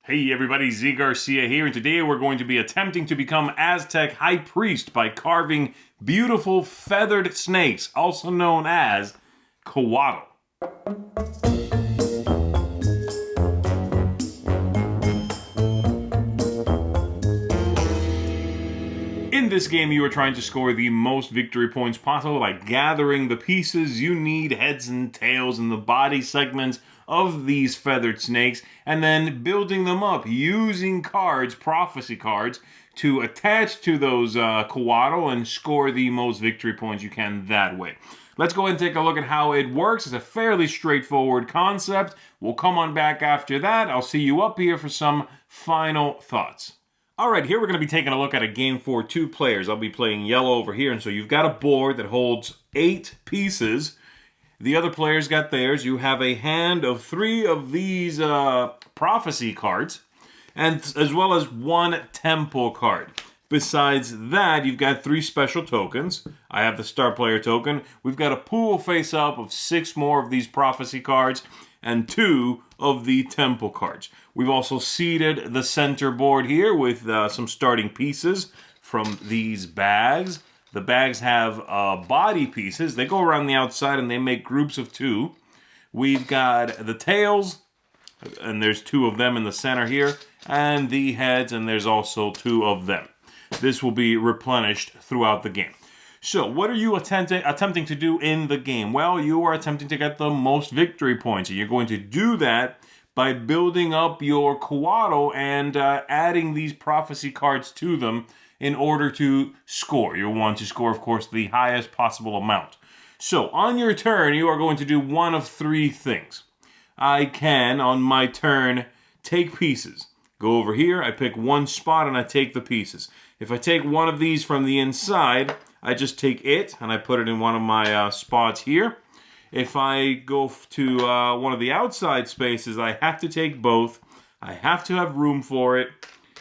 Hey everybody, Zee Garcia here, and today we're going to be attempting to become Aztec High Priest by carving beautiful feathered snakes, also known as Coatl. In this game, you are trying to score the most victory points possible by gathering the pieces you need, heads and tails, and the body segments of these feathered snakes, and then building them up using cards, prophecy cards, to attach to those Coatl and score the most victory points you can that way. Let's go ahead and take a look at how it works. It's a fairly straightforward concept. We'll come on back after that. I'll see you up here for some final thoughts. Alright, here we're going to be taking a look at a game for 2 players. I'll be playing yellow over here, and so you've got a board that holds 8 pieces. The other players got theirs. You have a hand of 3 of these prophecy cards, and as well as 1 temple card. Besides that, you've got 3 special tokens. I have the star player token. We've got a pool face-up of 6 more of these prophecy cards, and 2 of the temple cards. We've also seeded the center board here with some starting pieces from these bags. The bags have body pieces. They go around the outside and they make groups of 2. We've got the tails, and there's 2 of them in the center here, and the heads, and there's also 2 of them. This will be replenished throughout the game. So, what are you attempting to do in the game? Well, you are attempting to get the most victory points, and you're going to do that by building up your Coatl and adding these prophecy cards to them in order to score. You'll want to score, of course, the highest possible amount. So, on your turn, you are going to do one of 3 things. I can, on my turn, take pieces. Go over here, I pick one spot, and I take the pieces. If I take one of these from the inside, I just take it, and I put it in one of my spots here. If I go to one of the outside spaces, I have to take both. I have to have room for it,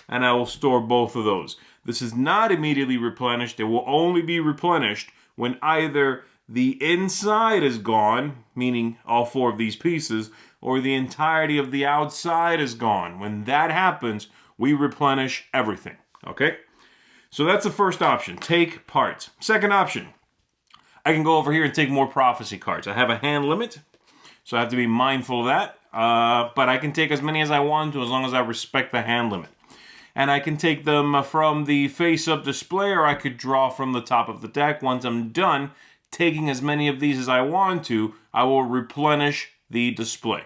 and I will store both of those. This is not immediately replenished. It will only be replenished when either the inside is gone, meaning all 4 of these pieces, or the entirety of the outside is gone. When that happens, we replenish everything, okay? So that's the first option, take parts. Second option, I can go over here and take more prophecy cards. I have a hand limit, so I have to be mindful of that, but I can take as many as I want to as long as I respect the hand limit. And I can take them from the face-up display, or I could draw from the top of the deck. Once I'm done taking as many of these as I want to, I will replenish the display.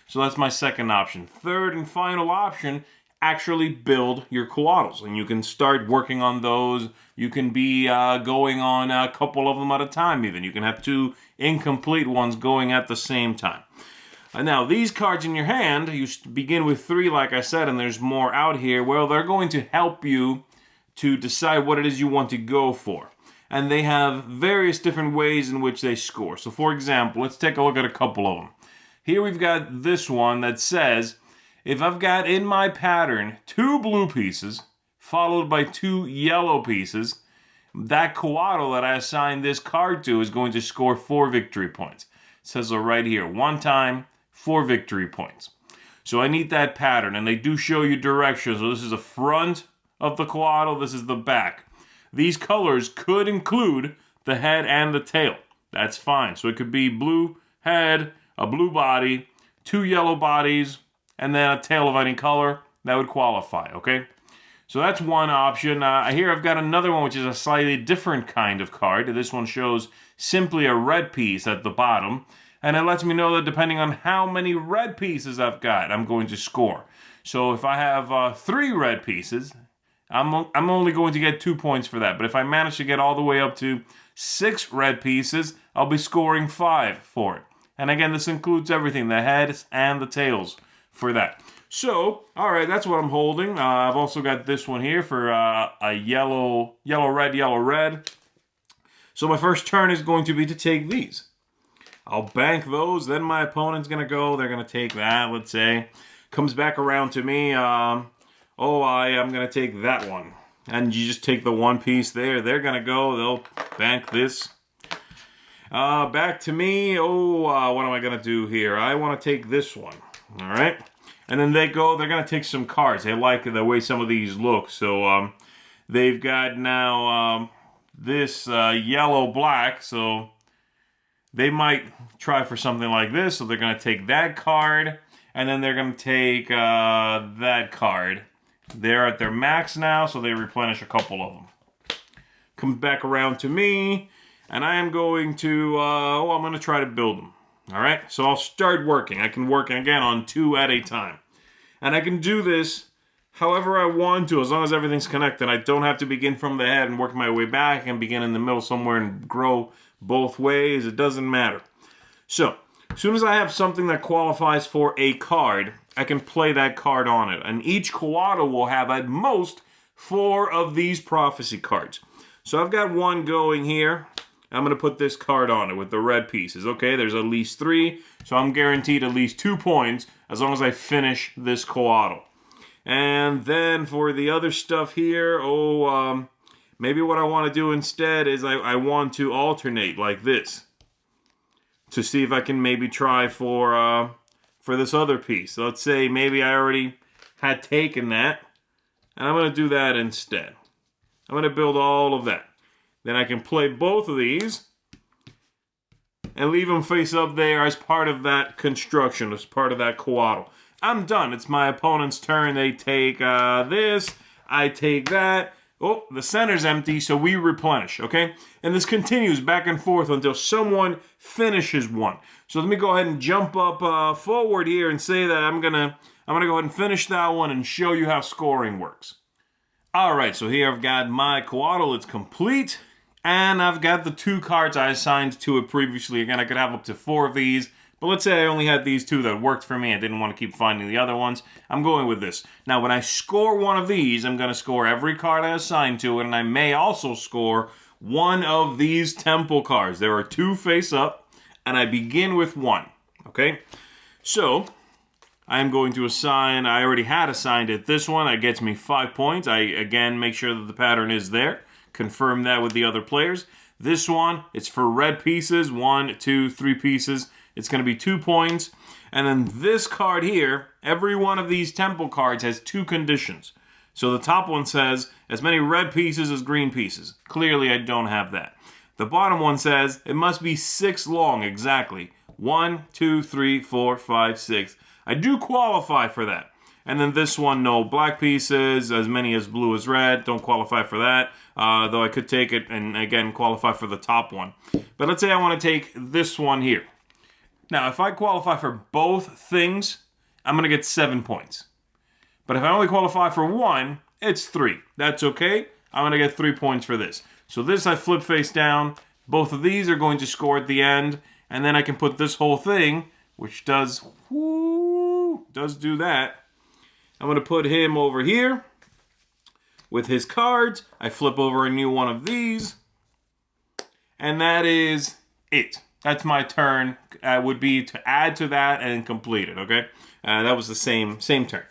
So that's my second option. Third and final option, actually build your Coatls. And you can start working on those. You can be going on a couple of them at a time even. You can have 2 incomplete ones going at the same time. Now, these cards in your hand, you begin with 3, like I said, and there's more out here. Well, they're going to help you to decide what it is you want to go for. And they have various different ways in which they score. So, for example, let's take a look at a couple of them. Here we've got this one that says, if I've got in my pattern 2 blue pieces, followed by 2 yellow pieces, that Coatl that I assigned this card to is going to score 4 victory points. It says so right here, 1 time, 4 victory points. So I need that pattern, and they do show you directions. So this is the front of the Coatl, this is the back. These colors could include the head and the tail. That's fine. So it could be blue head, a blue body, 2 yellow bodies, and then a tail of any color. That would qualify, okay? So that's one option. Here I've got another one, which is a slightly different kind of card. This one shows simply a red piece at the bottom. And it lets me know that depending on how many red pieces I've got, I'm going to score. So if I have 3 red pieces, I'm only going to get 2 points for that. But if I manage to get all the way up to 6 red pieces, I'll be scoring 5 for it. And again, this includes everything, the heads and the tails for that. So, all right, that's what I'm holding. I've also got this one here for a yellow, red. So my first turn is going to be to take these. I'll bank those, then my opponent's going to go. They're going to take that, let's say. Comes back around to me. I am going to take that one. And you just take the 1 piece there. They're going to go. They'll bank this. Back to me. What am I going to do here? I want to take this one. All right. And then they're going to take some cards. They like the way some of these look. So they've got now this yellow-black. So they might try for something like this. So they're going to take that card. And then they're going to take that card. They're at their max now, so they replenish a couple of them. Comes back around to me, and I am going to, I'm going to try to build them. All right, so I'll start working. I can work, again, on 2 at a time. And I can do this however I want to, as long as everything's connected. I don't have to begin from the head and work my way back. I can begin in the middle somewhere and grow both ways. It doesn't matter. So, as soon as I have something that qualifies for a card, I can play that card on it. And each Coatl will have at most 4 of these prophecy cards. So I've got one going here. I'm going to put this card on it with the red pieces. Okay, there's at least 3. So I'm guaranteed at least 2 points as long as I finish this Coatl. And then for the other stuff here, maybe what I want to do instead is I want to alternate like this, to see if I can maybe try for this other piece. So let's say maybe I already had taken that, and I'm going to do that instead. I'm going to build all of that. Then I can play both of these and leave them face up there as part of that construction, as part of that Coatl. I'm done. It's my opponent's turn. They take this. I take that. Oh, the center's empty, so we replenish, okay? And this continues back and forth until someone finishes one. So let me go ahead and jump up forward here and say that I'm gonna go ahead and finish that one and show you how scoring works. All right, so here I've got my Coatl. It's complete, and I've got the 2 cards I assigned to it previously. Again, I could have up to 4 of these. But let's say I only had these 2 that worked for me. I didn't want to keep finding the other ones. I'm going with this. Now, when I score one of these, I'm going to score every card I assign to it, and I may also score one of these temple cards. There are 2 face up, and I begin with 1. Okay? So, I'm going to assign, I already had assigned it this one. That gets me 5 points. I, again, make sure that the pattern is there. Confirm that with the other players. This one, it's for red pieces. 1, 2, 3 pieces. It's going to be 2 points. And then this card here, every one of these temple cards has 2 conditions. So the top one says, as many red pieces as green pieces. Clearly, I don't have that. The bottom one says, it must be 6 long, exactly. 1, 2, 3, 4, 5, 6. I do qualify for that. And then this one, no black pieces, as many as blue as red. Don't qualify for that. Though I could take it and, again, qualify for the top one. But let's say I want to take this one here. Now, if I qualify for both things, I'm going to get 7 points. But if I only qualify for one, it's 3. That's okay. I'm going to get 3 points for this. So this I flip face down. Both of these are going to score at the end. And then I can put this whole thing, which does do that. I'm going to put him over here with his cards. I flip over a new one of these. And that is it. That's my turn. Would be to add to that and complete it, okay? That was the same turn.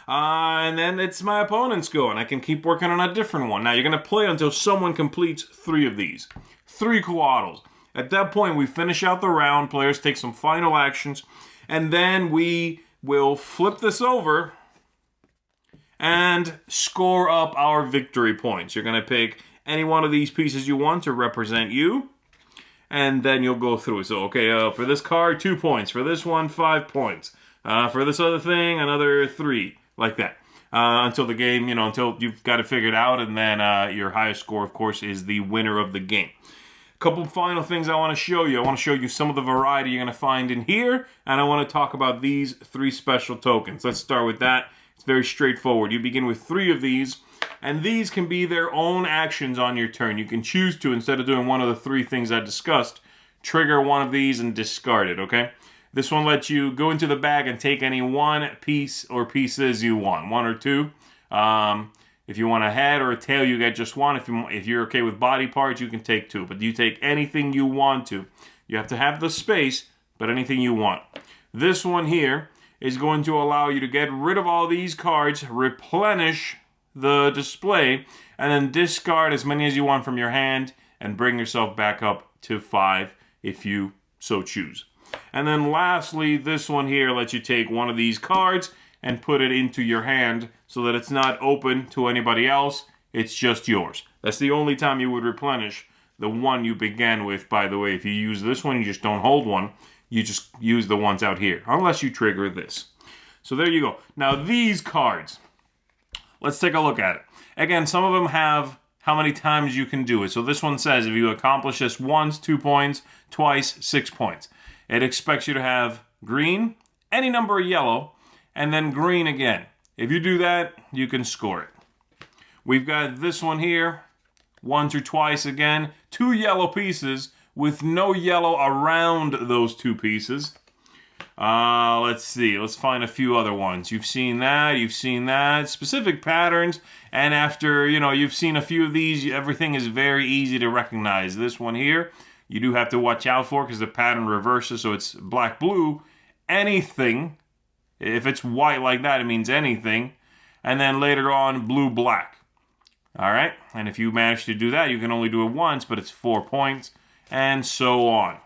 And then it's my opponent's go, and I can keep working on a different one. Now, you're going to play until someone completes 3 of these. 3 Coatls. At that point, we finish out the round. Players take some final actions. And then we will flip this over and score up our victory points. You're going to pick any one of these pieces you want to represent you. And then you'll go through. So, okay, for this card, 2 points. For this one, 5 points. For this other thing, another 3. Like that. Until the game, until you've got it figured out. And then your highest score, of course, is the winner of the game. A couple final things I want to show you. I want to show you some of the variety you're going to find in here. And I want to talk about these 3 special tokens. Let's start with that. It's very straightforward. You begin with 3 of these. And these can be their own actions on your turn. You can choose to, instead of doing one of the 3 things I discussed, trigger one of these and discard it, okay? This one lets you go into the bag and take any one piece or pieces you want, 1 or 2. If you want a head or a tail, you get just 1. If you're okay with body parts, you can take 2. But you take anything you want to. You have to have the space, but anything you want. This one here is going to allow you to get rid of all these cards, replenish the display, and then discard as many as you want from your hand and bring yourself back up to 5 if you so choose. And then lastly, this one here lets you take one of these cards and put it into your hand so that it's not open to anybody else. It's just yours. That's the only time you would replenish the one you began with. By the way, if you use this one, you just don't hold one. You just use the ones out here, unless you trigger this. So there you go. Now these cards, let's take a look at it. Again, some of them have how many times you can do it. So this one says if you accomplish this once, 2 points, twice, 6 points. It expects you to have green, any number of yellow, and then green again. If you do that, you can score it. We've got this one here, once or twice again, 2 yellow pieces with no yellow around those 2 pieces. Let's see. Let's find a few other ones. You've seen that. Specific patterns. And after, you've seen a few of these, everything is very easy to recognize. This one here, you do have to watch out for because the pattern reverses, so it's black-blue. Anything. If it's white like that, it means anything. And then later on, blue-black. All right? And if you manage to do that, you can only do it once, but it's 4 points, and so on.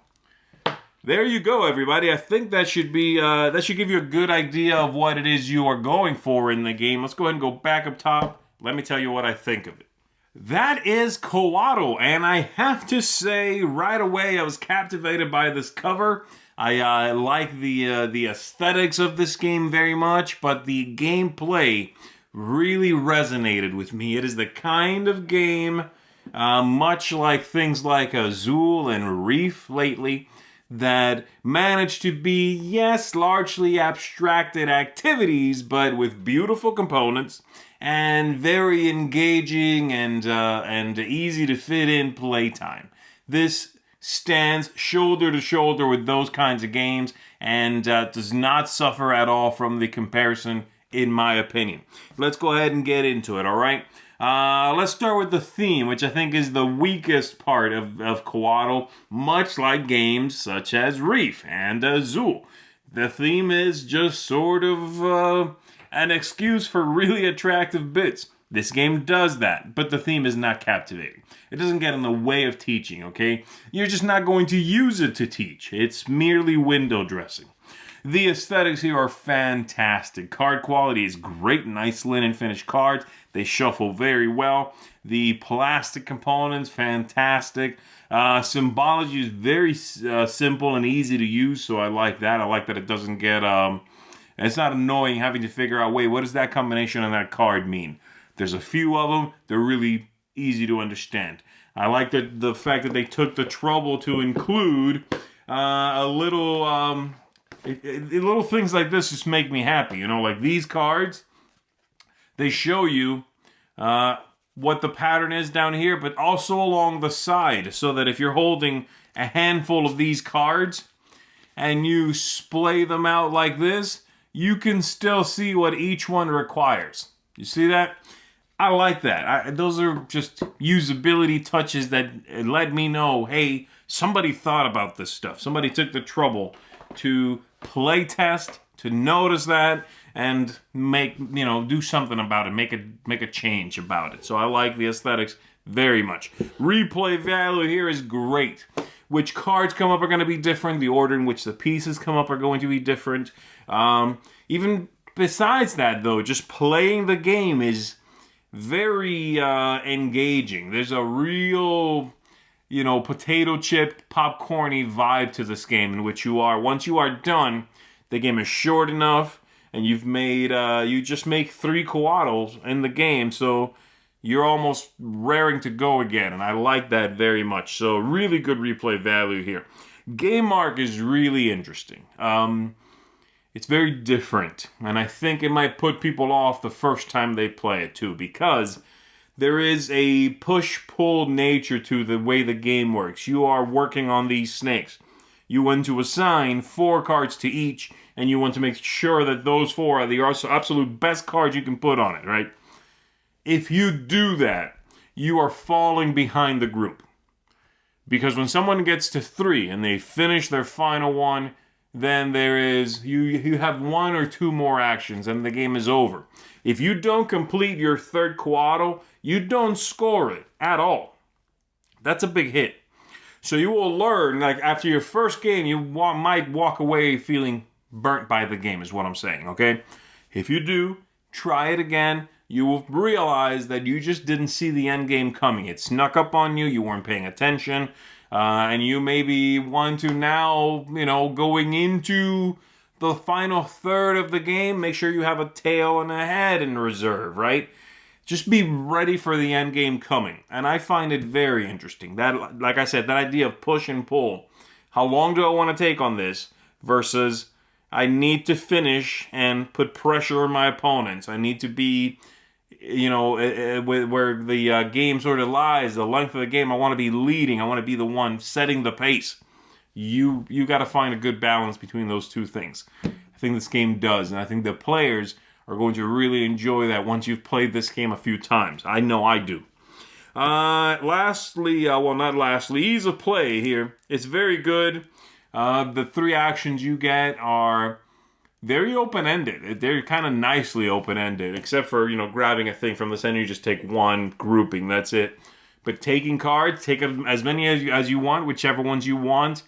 There you go, everybody. I think that should be that should give you a good idea of what it is you are going for in the game. Let's go ahead and go back up top. Let me tell you what I think of it. That is Coatl, and I have to say right away I was captivated by this cover. I like the aesthetics of this game very much, but the gameplay really resonated with me. It is the kind of game, much like things like Azul and Reef lately, that managed to be, yes, largely abstracted activities, but with beautiful components and very engaging and easy to fit in playtime. This stands shoulder to shoulder with those kinds of games and does not suffer at all from the comparison, in my opinion. Let's go ahead and get into it, all right? Let's start with the theme, which I think is the weakest part of Coatl, much like games such as Reef and Azul. The theme is just sort of an excuse for really attractive bits. This game does that, but the theme is not captivating. It doesn't get in the way of teaching, okay? You're just not going to use it to teach. It's merely window dressing. The aesthetics here are fantastic. Card quality is great, nice linen finished cards. They shuffle very well. The plastic components, fantastic. Symbology is very simple and easy to use, so I like that. I like that it doesn't get, it's not annoying having to figure out, wait, what does that combination on that card mean? There's a few of them. They're really easy to understand. I like the fact that they took the trouble to include a little... little things like this just make me happy. Like these cards, they show you what the pattern is down here, but also along the side, so that if you're holding a handful of these cards and you splay them out like this, you can still see what each one requires. You see that? I like that. Those are just usability touches that let me know, hey, somebody thought about this stuff. Somebody took the trouble to play test, to notice that, and do something about it, make a change about it. So I like the aesthetics very much. Replay value here is great. Which cards come up are going to be different. The order in which the pieces come up are going to be different. Even besides that, though, just playing the game is very engaging. There's a real... potato chip, popcorny vibe to this game in which once you are done, the game is short enough, and you just make 3 Coatls in the game, so you're almost raring to go again, and I like that very much. So really good replay value here. Game arc is really interesting. It's very different, and I think it might put people off the first time they play it too, because there is a push-pull nature to the way the game works. You are working on these snakes. You want to assign 4 cards to each, and you want to make sure that those 4 are the absolute best cards you can put on it, right? If you do that, you are falling behind the group. Because when someone gets to 3 and they finish their final one, then there is, you have 1 or 2 more actions and the game is over. If you don't complete your 3rd Coatl, you don't score it at all. That's a big hit. So you will learn, like after your first game, you might walk away feeling burnt by the game, is what I'm saying, okay? If you do, try it again. You will realize that you just didn't see the end game coming. It snuck up on you. You weren't paying attention. And you maybe want to now, going into the final third of the game, make sure you have a tail and a head in reserve, right? Just be ready for the end game coming. And I find it very interesting. That, like I said, that idea of push and pull. How long do I want to take on this versus I need to finish and put pressure on my opponents. I need to be, where the game sort of lies, the length of the game. I want to be leading. I want to be the one setting the pace. You got to find a good balance between those two things. I think this game does, and I think the players are going to really enjoy that once you've played this game a few times. I know I do. Ease of play here. It's very good. The 3 actions you get are very open-ended. They're kind of nicely open-ended, except for, grabbing a thing from the center. You just take one grouping. That's it. But taking cards, take as many as you want, whichever ones you want,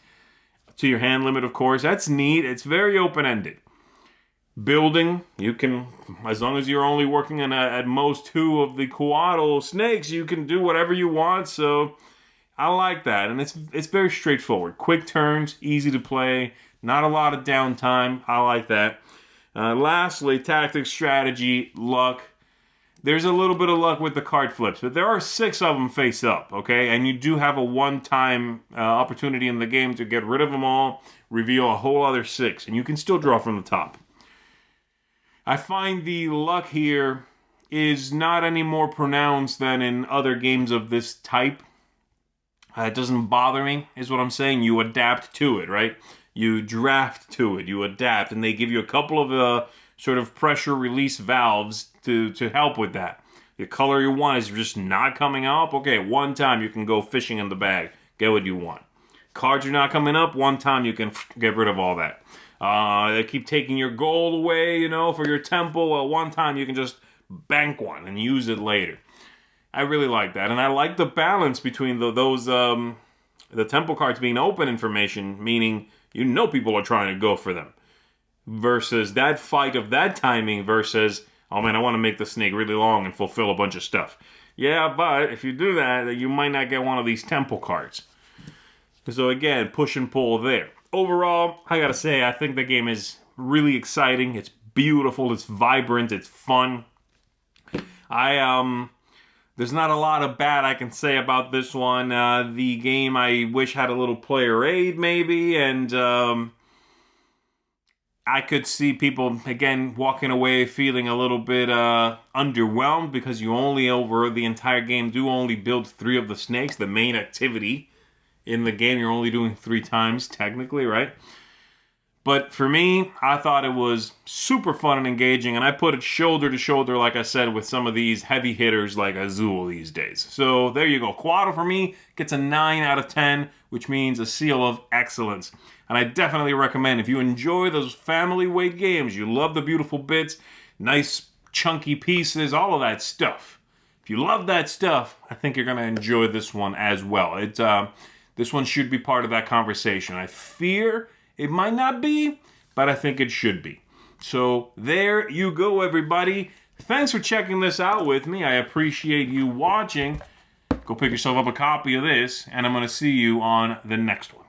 to your hand limit, of course. That's neat. It's very open-ended. Building, you can, as long as you're only working on at most 2 of the Coatl snakes, you can do whatever you want. So I like that, and it's very straightforward. Quick turns, easy to play, not a lot of downtime. I like that. Lastly, tactics, strategy, luck. There's a little bit of luck with the card flips, but there are 6 of them face up, okay? And you do have a one-time opportunity in the game to get rid of them all, reveal a whole other 6, and you can still draw from the top. I find the luck here is not any more pronounced than in other games of this type. It doesn't bother me, is what I'm saying. You adapt to it, right? You draft to it, you adapt, and they give you a couple of sort of pressure release valves to help with that. The color you want is just not coming up. Okay, one time you can go fishing in the bag, get what you want. Cards are not coming up, one time you can get rid of all that. They keep taking your gold away, for your temple. Well, one time you can just bank one and use it later. I really like that, and I like the balance between the temple cards being open information, meaning people are trying to go for them, versus that fight of that timing versus, oh man, I want to make the snake really long and fulfill a bunch of stuff. Yeah, but if you do that, you might not get one of these temple cards. So again, push and pull there. Overall, I gotta say, I think the game is really exciting. It's beautiful. It's vibrant. It's fun. There's not a lot of bad I can say about this one. The game I wish had a little player aid maybe, and I could see people, again, walking away feeling a little bit underwhelmed because you only, over the entire game, do only build 3 of the snakes, the main activity. In the game, you're only doing 3 times, technically, right? But for me, I thought it was super fun and engaging, and I put it shoulder to shoulder, like I said, with some of these heavy hitters like Azul these days. So there you go. Coatl for me gets a 9 out of 10, which means a seal of excellence. And I definitely recommend, if you enjoy those family weight games, you love the beautiful bits, nice chunky pieces, all of that stuff. If you love that stuff, I think you're going to enjoy this one as well. This one should be part of that conversation. I fear it might not be, but I think it should be. So there you go, everybody. Thanks for checking this out with me. I appreciate you watching. Go pick yourself up a copy of this, and I'm going to see you on the next one.